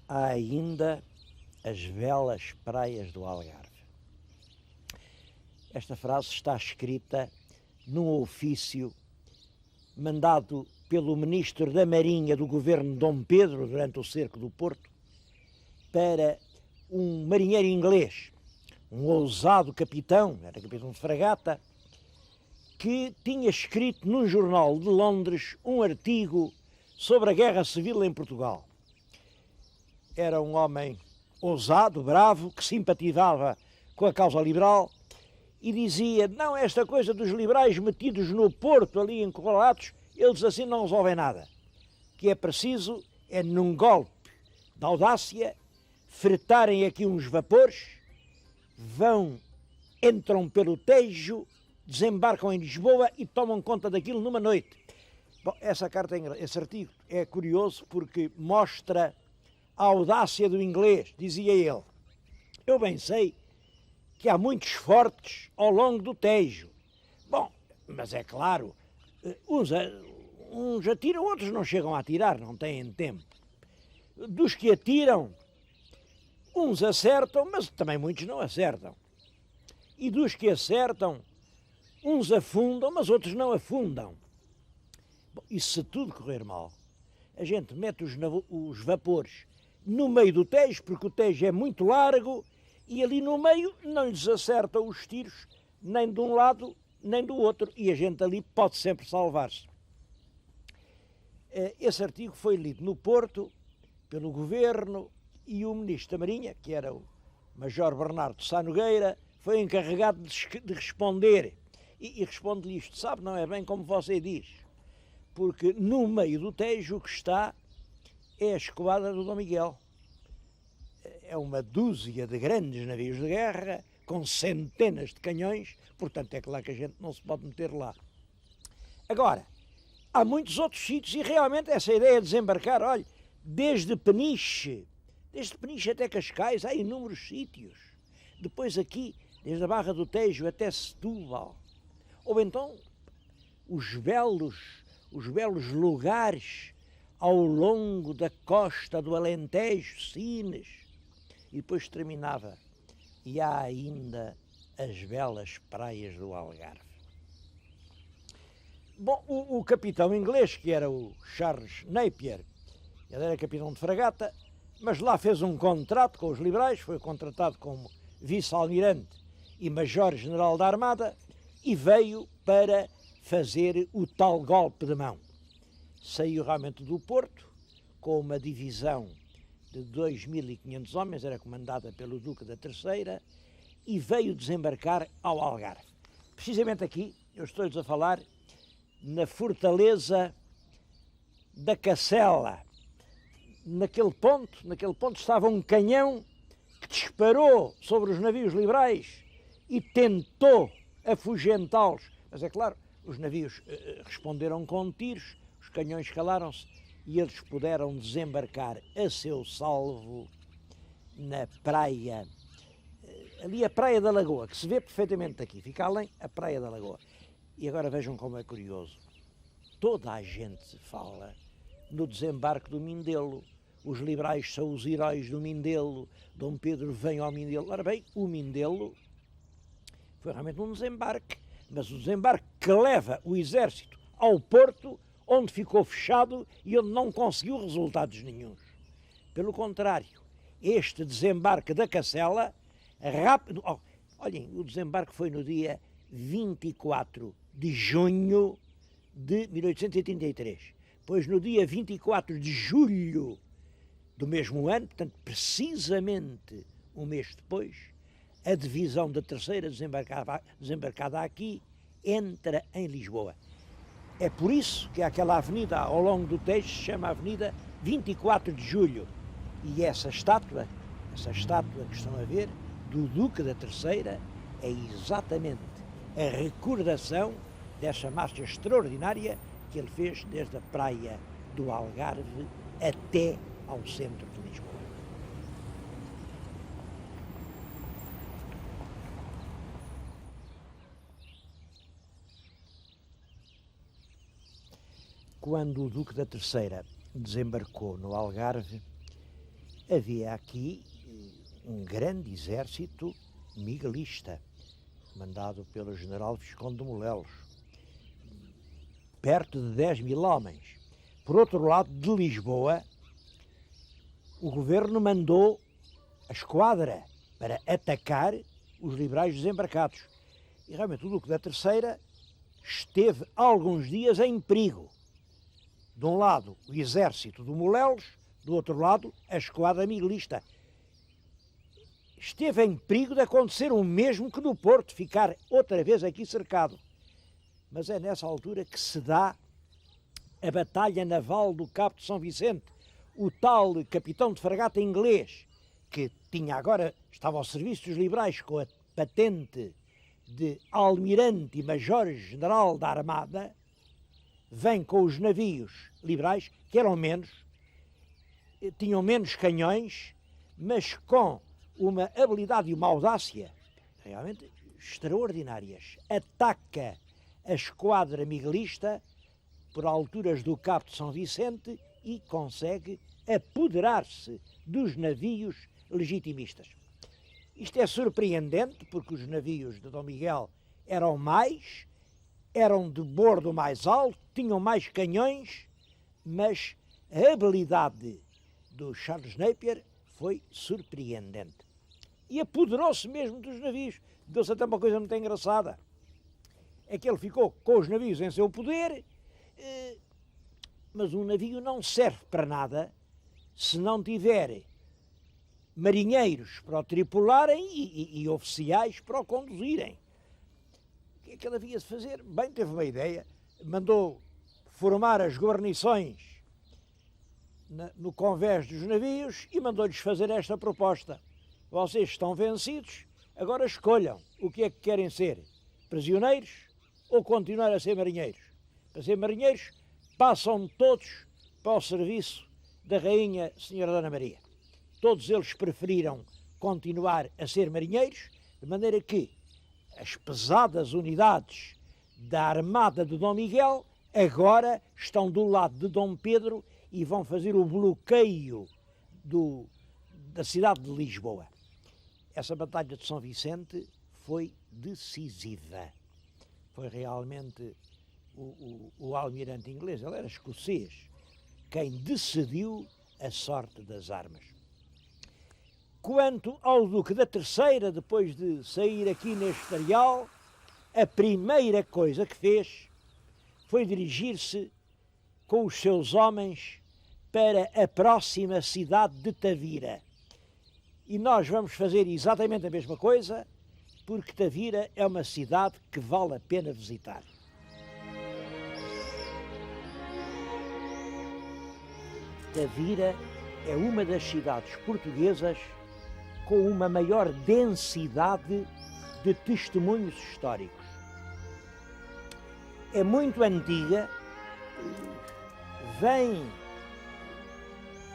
há ainda as belas praias do Algarve. Esta frase está escrita num ofício mandado pelo Ministro da Marinha do governo de Dom Pedro durante o cerco do Porto para um marinheiro inglês, um ousado capitão, era capitão de fragata, que tinha escrito num jornal de Londres um artigo sobre a Guerra Civil em Portugal. Era um homem ousado, bravo, que simpatizava com a causa liberal e dizia, não, esta coisa dos liberais metidos no Porto, ali encurralados, eles assim não resolvem nada. O que é preciso é, num golpe de audácia, fretarem aqui uns vapores, entram pelo Tejo, desembarcam em Lisboa e tomam conta daquilo numa noite. Bom, esse artigo é curioso porque mostra a audácia do inglês, dizia ele. Eu bem sei que há muitos fortes ao longo do Tejo. Bom, mas é claro, uns atiram, outros não chegam a atirar, não têm tempo. Dos que atiram, uns acertam, mas também muitos não acertam. E dos que acertam, uns afundam, mas outros não afundam. Bom, e se tudo correr mal, a gente mete os vapores no meio do Tejo, porque o Tejo é muito largo, e ali no meio não lhes acertam os tiros, nem de um lado, nem do outro, e a gente ali pode sempre salvar-se. Esse artigo foi lido no Porto, pelo Governo, e o Ministro da Marinha, que era o Major Bernardo Sá Nogueira, foi encarregado de responder. E responde-lhe isto, sabe, não é bem como você diz, porque no meio do Tejo o que está é a esquadra do Dom Miguel. É uma dúzia de grandes navios de guerra, com centenas de canhões, portanto é claro que a gente não se pode meter lá. Agora, há muitos outros sítios e realmente essa ideia de desembarcar, olha, desde Peniche até Cascais, há inúmeros sítios. Depois aqui, desde a Barra do Tejo até Setúbal. Ou então, os belos lugares ao longo da costa do Alentejo, Sines, e depois terminava. E há ainda as belas praias do Algarve. Bom, o capitão inglês, que era o Charles Napier, ele era capitão de fragata, mas lá fez um contrato com os liberais, foi contratado como vice-almirante e major-general da Armada e veio para fazer o tal golpe de mão. Saiu realmente do Porto com uma divisão de 2.500 homens, era comandada pelo Duque da Terceira, e veio desembarcar ao Algarve. Precisamente aqui, eu estou-lhes a falar na fortaleza da Cacela. Naquele ponto estava um canhão que disparou sobre os navios liberais e tentou afugentá-los. Mas é claro, os navios responderam com tiros, os canhões calaram-se e eles puderam desembarcar a seu salvo na praia, ali a Praia da Lagoa, que se vê perfeitamente daqui, fica além a Praia da Lagoa. E agora vejam como é curioso, toda a gente fala no desembarque do Mindelo, os liberais são os heróis do Mindelo, Dom Pedro vem ao Mindelo. Ora bem, o Mindelo foi realmente um desembarque, mas o desembarque que leva o exército ao Porto, onde ficou fechado e onde não conseguiu resultados nenhuns. Pelo contrário, este desembarque da Cacela, rápido... olhem, o desembarque foi no dia 24 de junho de 1883. Pois no dia 24 de julho do mesmo ano, portanto, precisamente um mês depois, a divisão da Terceira desembarcada aqui entra em Lisboa. É por isso que aquela avenida ao longo do Tejo se chama Avenida 24 de Julho. E essa estátua que estão a ver, do Duque da Terceira, é exatamente a recordação dessa marcha extraordinária que ele fez desde a praia do Algarve até ao centro de Lisboa. Quando o Duque da Terceira desembarcou no Algarve, havia aqui um grande exército miguelista, comandado pelo general Visconde de Molelos, perto de 10.000 homens. Por outro lado, de Lisboa, o governo mandou a esquadra para atacar os liberais desembarcados. E realmente o Duque da Terceira esteve alguns dias em perigo. De um lado, o exército do Molelos, do outro lado, a esquadra miguelista. Esteve em perigo de acontecer o mesmo que no Porto, ficar outra vez aqui cercado. Mas é nessa altura que se dá a Batalha Naval do Cabo de São Vicente. O tal capitão de fragata inglês, que estava ao serviço dos liberais com a patente de almirante e major-general da Armada, vem com os navios liberais, que tinham menos canhões, mas com uma habilidade e uma audácia realmente extraordinárias. Ataca a esquadra miguelista por alturas do Cabo de São Vicente e consegue apoderar-se dos navios legitimistas. Isto é surpreendente porque os navios de Dom Miguel eram de bordo mais alto, tinham mais canhões, mas a habilidade do Charles Napier foi surpreendente. E apoderou-se mesmo dos navios. Deu-se até uma coisa muito engraçada. É que ele ficou com os navios em seu poder, mas um navio não serve para nada se não tiver marinheiros para o tripularem e oficiais para o conduzirem. O que é que ele havia de fazer? Bem, teve uma ideia, mandou formar as guarnições no convés dos navios e mandou-lhes fazer esta proposta. Vocês estão vencidos, agora escolham o que é que querem ser, prisioneiros ou continuar a ser marinheiros. Para ser marinheiros, passam todos para o serviço da Rainha Senhora Dona Maria. Todos eles preferiram continuar a ser marinheiros, de maneira que as pesadas unidades da Armada de Dom Miguel agora estão do lado de Dom Pedro e vão fazer o bloqueio da cidade de Lisboa. Essa Batalha de São Vicente foi decisiva. Foi realmente o almirante inglês, ele era escocês, quem decidiu a sorte das armas. Quanto ao Duque da Terceira, depois de sair aqui neste areal, a primeira coisa que fez foi dirigir-se com os seus homens para a próxima cidade de Tavira. E nós vamos fazer exatamente a mesma coisa, porque Tavira é uma cidade que vale a pena visitar. Tavira é uma das cidades portuguesas com uma maior densidade de testemunhos históricos. É muito antiga,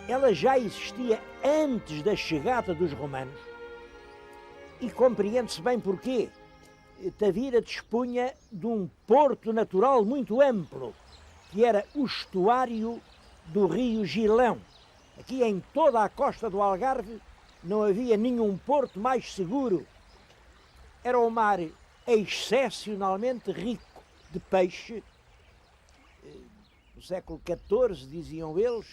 ela já existia antes da chegada dos romanos e compreende-se bem porquê. Tavira dispunha de um porto natural muito amplo, que era o estuário do rio Gilão. Aqui em toda a costa do Algarve não havia nenhum porto mais seguro. Era um mar excepcionalmente rico de peixe. No século XIV, diziam eles,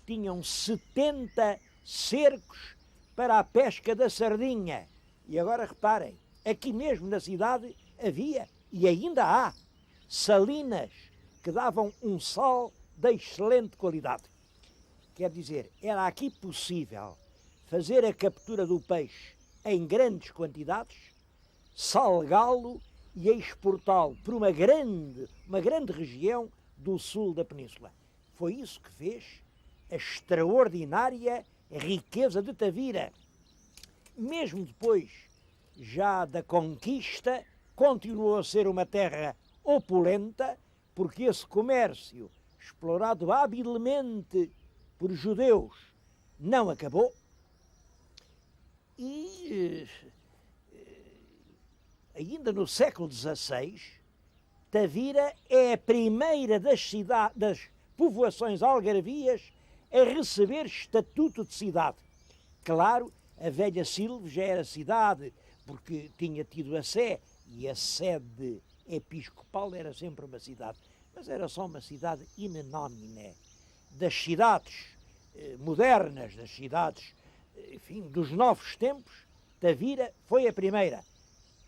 tinham 70 cercos para a pesca da sardinha. E agora reparem, aqui mesmo na cidade havia, e ainda há, salinas que davam um sal de excelente qualidade. Quer dizer, era aqui possível fazer a captura do peixe em grandes quantidades, salgá-lo e exportá-lo por uma grande região do sul da península. Foi isso que fez a extraordinária riqueza de Tavira. Mesmo depois, já da conquista, continuou a ser uma terra opulenta, porque esse comércio, explorado habilmente por judeus, não acabou. E ainda no século XVI, Tavira é a primeira das povoações algarvias a receber estatuto de cidade. Claro, a velha Silves já era cidade, porque tinha tido a Sé, e a sede episcopal era sempre uma cidade, mas era só uma cidade inenómine. Das cidades modernas, das cidades, enfim, dos novos tempos, Tavira foi a primeira,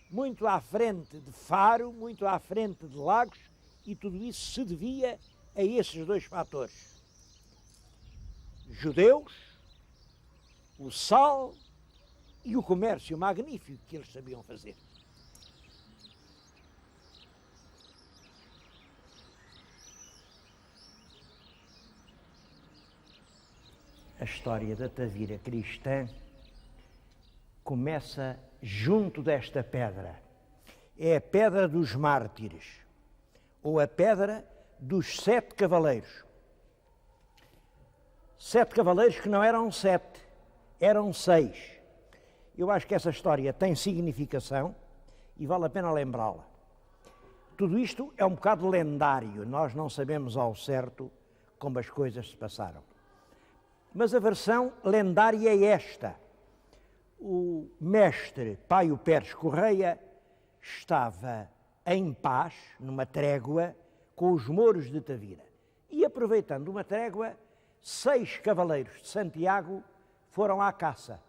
muito à frente de Faro, muito à frente de Lagos, e tudo isso se devia a esses dois fatores. Judeus, o sal e o comércio magnífico que eles sabiam fazer. A história da Tavira cristã começa junto desta pedra. É a pedra dos mártires, ou a pedra dos 7 cavaleiros. 7 cavaleiros que não eram 7, eram 6. Eu acho que essa história tem significação e vale a pena lembrá-la. Tudo isto é um bocado lendário, nós não sabemos ao certo como as coisas se passaram. Mas a versão lendária é esta. O mestre Paio Pérez Correia estava em paz, numa trégua, com os mouros de Tavira. E aproveitando uma trégua, 6 cavaleiros de Santiago foram à caça.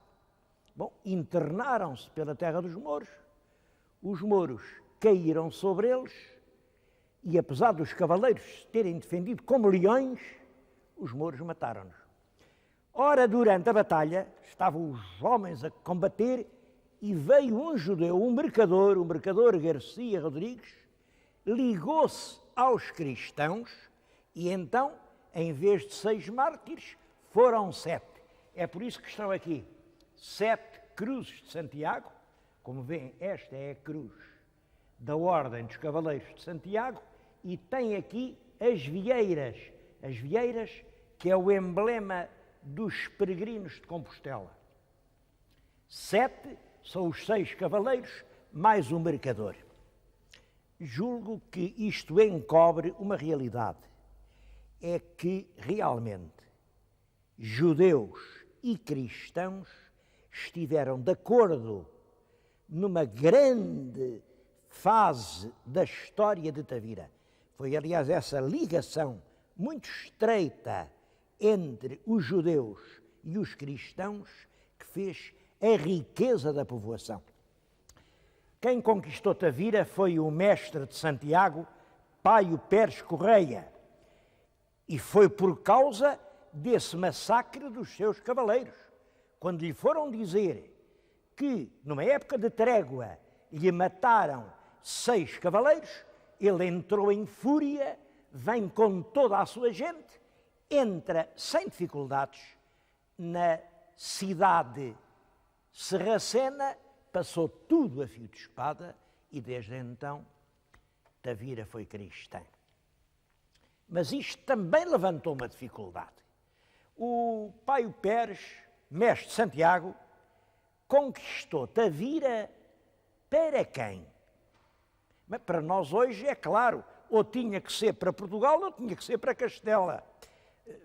Bom, internaram-se pela terra dos mouros, os mouros caíram sobre eles e, apesar dos cavaleiros terem defendido como leões, os mouros mataram-nos. Ora, durante a batalha, estavam os homens a combater e veio um judeu, um mercador Garcia Rodrigues, ligou-se aos cristãos e então, em vez de 6 mártires, foram 7. É por isso que estão aqui 7 cruzes de Santiago. Como veem, esta é a cruz da Ordem dos Cavaleiros de Santiago e tem aqui as vieiras que é o emblema dos peregrinos de Compostela. 7 são os 6 cavaleiros mais o mercador. Julgo que isto encobre uma realidade. É que realmente judeus e cristãos estiveram de acordo numa grande fase da história de Tavira. Foi, aliás, essa ligação muito estreita entre os judeus e os cristãos que fez a riqueza da povoação. Quem conquistou Tavira foi o mestre de Santiago, Paio Pérez Correia, e foi por causa desse massacre dos seus cavaleiros. Quando lhe foram dizer que, numa época de trégua, lhe mataram 6 cavaleiros, ele entrou em fúria, vem com toda a sua gente, entra sem dificuldades na cidade serracena, passou tudo a fio de espada e desde então Tavira foi cristã. Mas isto também levantou uma dificuldade. O Paio Pérez, mestre de Santiago, conquistou Tavira para quem? Mas para nós hoje é claro, ou tinha que ser para Portugal ou tinha que ser para Castela.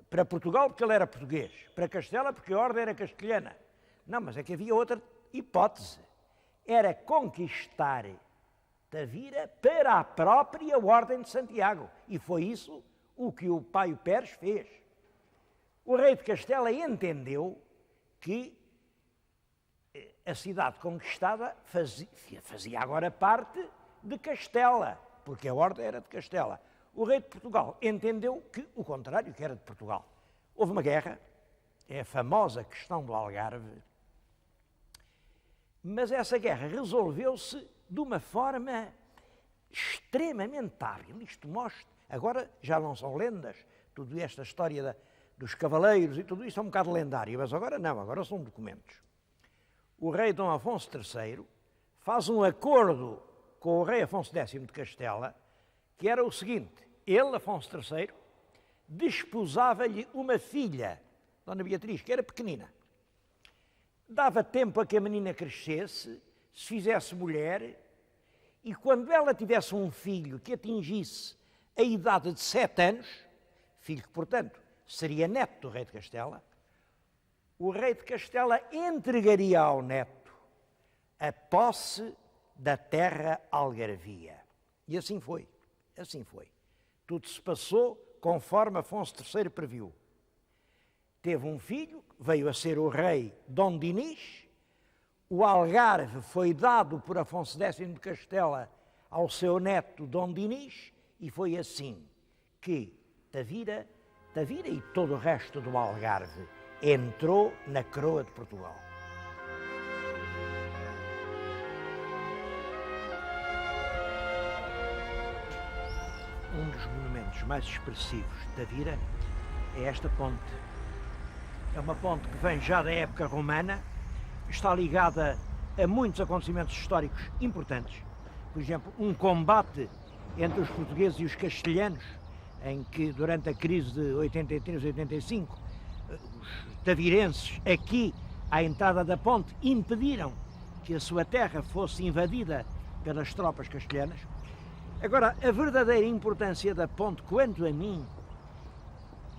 Para Portugal porque ele era português, para Castela porque a ordem era castelhana. Não, mas é que havia outra hipótese. Era conquistar Tavira para a própria Ordem de Santiago. E foi isso o que o Paio Pérez fez. O rei de Castela entendeu que a cidade conquistada fazia agora parte de Castela, porque a ordem era de Castela. O rei de Portugal entendeu que o contrário, que era de Portugal. Houve uma guerra, é a famosa questão do Algarve, mas essa guerra resolveu-se de uma forma extremamente hábil. Isto mostra, agora já não são lendas, tudo esta história dos cavaleiros e tudo isso é um bocado lendário, mas agora não, agora são documentos. O rei Dom Afonso III faz um acordo com o rei Afonso X de Castela, que era o seguinte: ele, Afonso III, desposava-lhe uma filha, Dona Beatriz, que era pequenina. Dava tempo a que a menina crescesse, se fizesse mulher, e quando ela tivesse um filho que atingisse a idade de 7 anos, filho que, portanto, seria neto do rei de Castela, o rei de Castela entregaria ao neto a posse da terra algarvia. E assim foi, assim foi. Tudo se passou conforme Afonso III previu. Teve um filho, veio a ser o rei Dom Dinis, o Algarve foi dado por Afonso X de Castela ao seu neto Dom Dinis, e foi assim que Tavira e todo o resto do Algarve entrou na coroa de Portugal. Um dos monumentos mais expressivos de Tavira é esta ponte. É uma ponte que vem já da época romana, está ligada a muitos acontecimentos históricos importantes. Por exemplo, um combate entre os portugueses e os castelhanos, em que durante a crise de 83-85, os tavirenses aqui à entrada da ponte impediram que a sua terra fosse invadida pelas tropas castelhanas. Agora, a verdadeira importância da ponte, quanto a mim,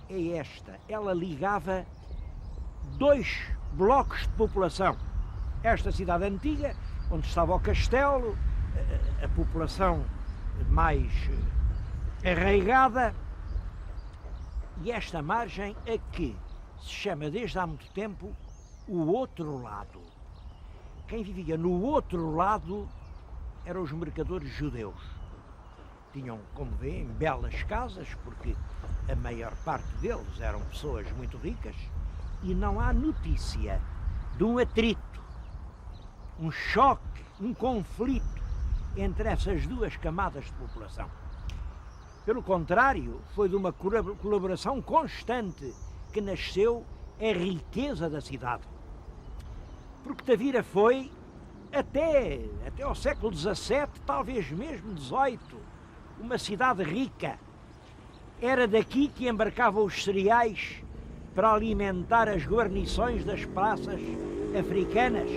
é esta. Ela ligava dois blocos de população. Esta cidade antiga, onde estava o castelo, a população mais arraigada, e esta margem a que se chama desde há muito tempo o outro lado. Quem vivia no outro lado eram os mercadores judeus. Tinham, como veem, belas casas, porque a maior parte deles eram pessoas muito ricas, e não há notícia de um atrito, um choque, um conflito entre essas duas camadas de população. Pelo contrário, foi de uma colaboração constante que nasceu a riqueza da cidade. Porque Tavira foi, até ao século XVII, talvez mesmo XVIII, uma cidade rica. Era daqui que embarcavam os cereais para alimentar as guarnições das praças africanas.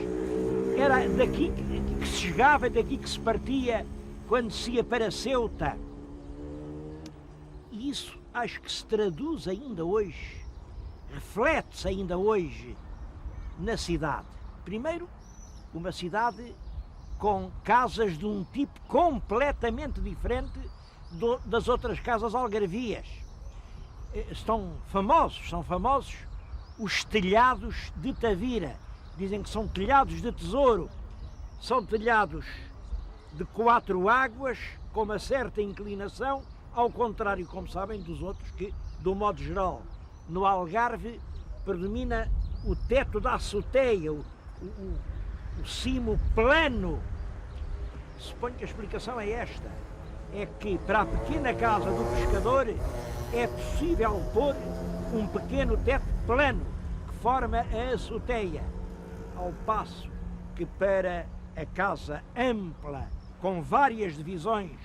Era daqui que se chegava, daqui que se partia quando se ia para Ceuta. E isso acho que se traduz ainda hoje, reflete-se ainda hoje na cidade. Primeiro, uma cidade com casas de um tipo completamente diferente das outras casas algarvias. São famosos os telhados de Tavira. Dizem que são telhados de tesouro. São telhados de 4 águas, com uma certa inclinação, ao contrário, como sabem, dos outros que, do modo geral, no Algarve predomina o teto da azoteia, o cimo plano. Suponho que a explicação é esta. É que para a pequena casa do pescador é possível pôr um pequeno teto plano que forma a azoteia, ao passo que para a casa ampla, com várias divisões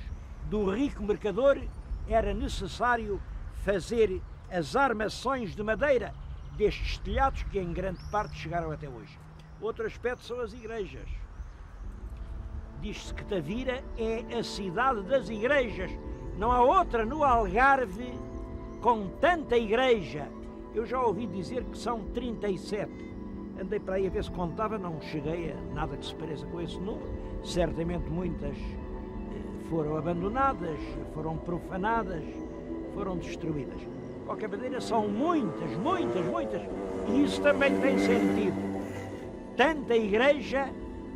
do rico mercador, era necessário fazer as armações de madeira destes telhados que em grande parte chegaram até hoje. Outro aspecto são as igrejas. Diz-se que Tavira é a cidade das igrejas. Não há outra no Algarve com tanta igreja. Eu já ouvi dizer que são 37. Andei para aí a ver se contava, não cheguei a nada que se pareça com esse número. Certamente muitas foram abandonadas, foram profanadas, foram destruídas. De qualquer maneira, são muitas, e isso também tem sentido. Tanta igreja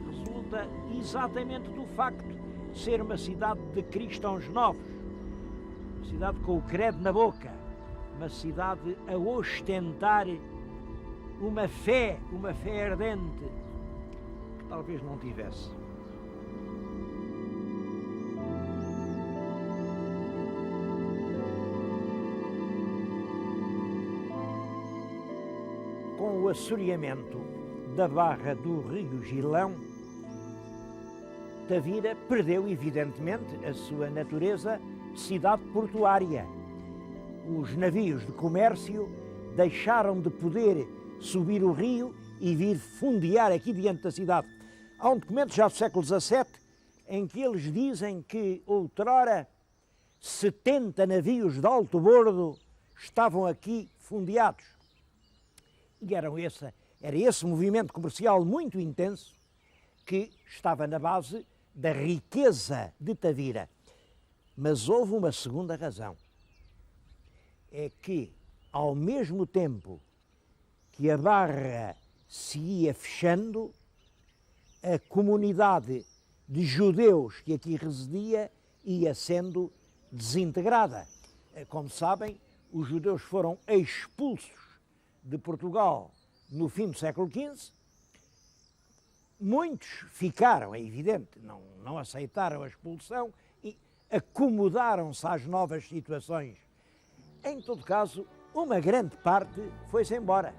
resulta exatamente do facto de ser uma cidade de cristãos novos, uma cidade com o credo na boca, uma cidade a ostentar uma fé ardente que talvez não tivesse. Com o assoreamento da barra do rio Gilão, Tavira perdeu evidentemente a sua natureza de cidade portuária. Os navios de comércio deixaram de poder subir o rio e vir fundear aqui diante da cidade. Há um documento já do século XVII em que eles dizem que outrora 70 navios de alto bordo estavam aqui fundeados. E era esse movimento comercial muito intenso que estava na base da riqueza de Tavira. Mas houve uma segunda razão. É que, ao mesmo tempo que a Barra se ia fechando, a comunidade de judeus que aqui residia ia sendo desintegrada. Como sabem, os judeus foram expulsos de Portugal no fim do século XV. Muitos ficaram, é evidente, não aceitaram a expulsão e acomodaram-se às novas situações. Em todo caso, uma grande parte foi-se embora,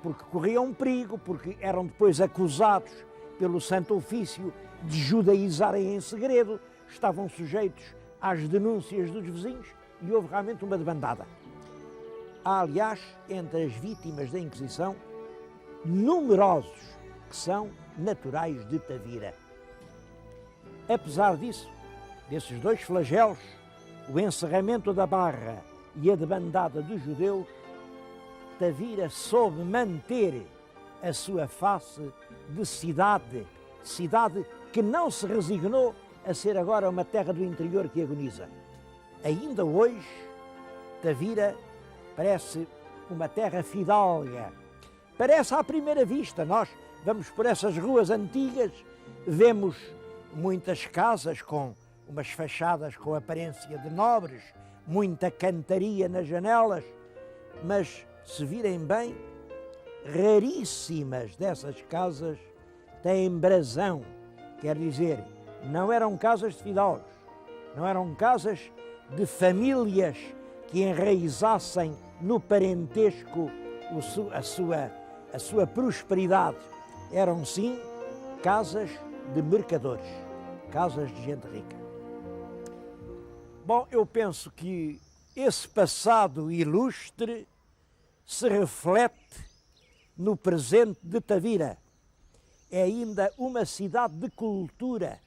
porque corriam um perigo, porque eram depois acusados pelo Santo Ofício de judaizarem em segredo, estavam sujeitos às denúncias dos vizinhos e houve realmente uma debandada. Há, aliás, entre as vítimas da Inquisição, numerosos que são naturais de Tavira. Apesar disso, desses dois flagelos, o encerramento da Barra e a debandada dos judeus, Tavira soube manter a sua face de cidade que não se resignou a ser agora uma terra do interior que agoniza. Ainda hoje, Tavira parece uma terra fidalga. Parece à primeira vista. Nós vamos por essas ruas antigas, vemos muitas casas com umas fachadas com aparência de nobres, muita cantaria nas janelas, mas, se virem bem, raríssimas dessas casas têm brasão, quer dizer, não eram casas de fidalgos, não eram casas de famílias que enraizassem no parentesco a sua prosperidade. Eram sim casas de mercadores, casas de gente rica. Bom, eu penso que esse passado ilustre se reflete no presente de Tavira. É ainda uma cidade de cultura,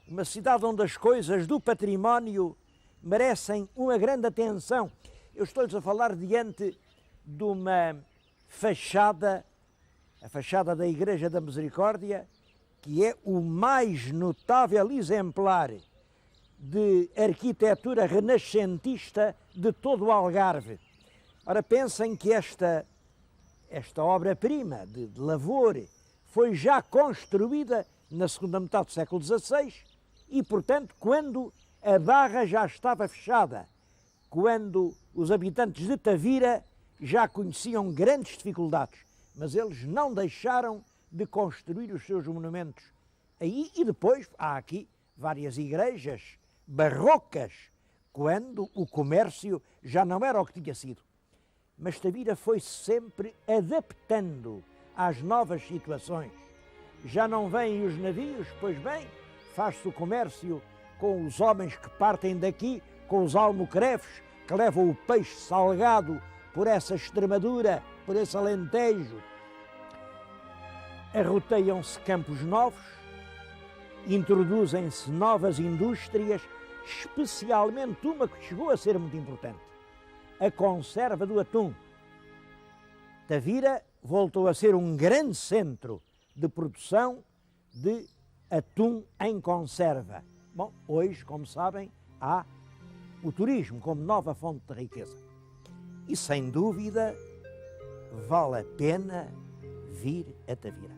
uma cidade onde as coisas do património merecem uma grande atenção. Eu estou-lhes a falar diante de uma fachada, a fachada da Igreja da Misericórdia, que é o mais notável exemplar de arquitetura renascentista de todo o Algarve. Ora, pensem que esta obra-prima de lavor foi já construída na segunda metade do século XVI e, portanto, quando a Barra já estava fechada, quando os habitantes de Tavira já conheciam grandes dificuldades, mas eles não deixaram de construir os seus monumentos aí. E depois há aqui várias igrejas barrocas, quando o comércio já não era o que tinha sido. Mas Tavira foi sempre adaptando às novas situações. Já não vêm os navios, pois bem, faz-se o comércio com os homens que partem daqui, com os almocrefes que levam o peixe salgado por essa Extremadura, por esse Alentejo. Arroteiam-se campos novos, introduzem-se novas indústrias, especialmente uma que chegou a ser muito importante, a conserva do atum. Tavira voltou a ser um grande centro de produção de atum em conserva. Bom, hoje, como sabem, há o turismo como nova fonte de riqueza. E, sem dúvida, vale a pena vir a Tavira.